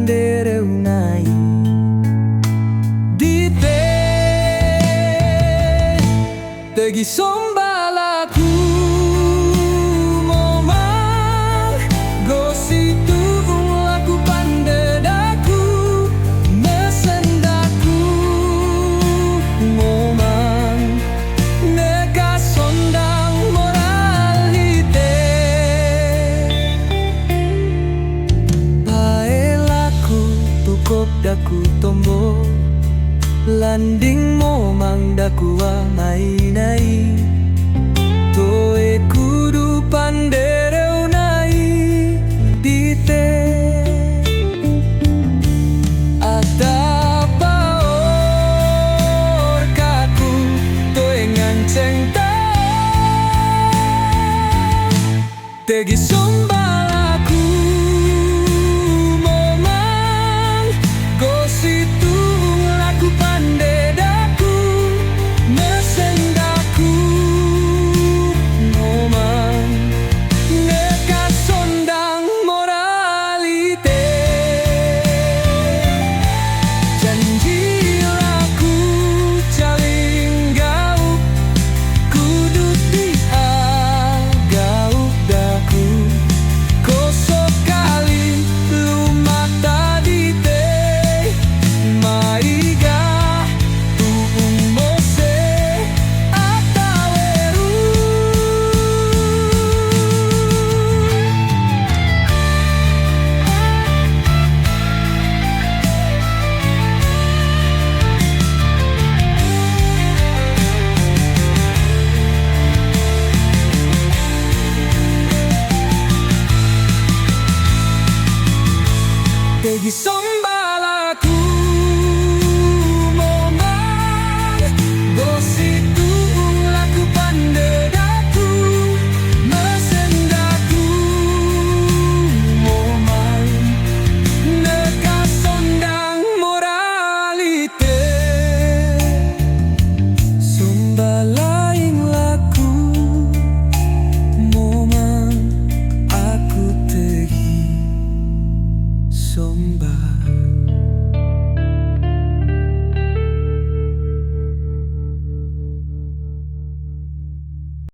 pandereu nai di te tegi sombalaku momang gositu laku pandedaku mesendaku momang neka sondang moralite paelaku tukop daku tombo landing momang daku nai toe kudu pandereu nai di te ada paor kaku toe nganceng ta tegi sombalaku momang gositu laku pandedaku mesendaku momang neka sondang moralite janji laku caling gauk kudu gauk daku kosok kali lumak tadi teh maiga tuung mose ataweru tegi sombalaku momang gositu laku pandedaku mesendaku momang neka sondang moralite sombalaing laku momang aku tegi sombalaku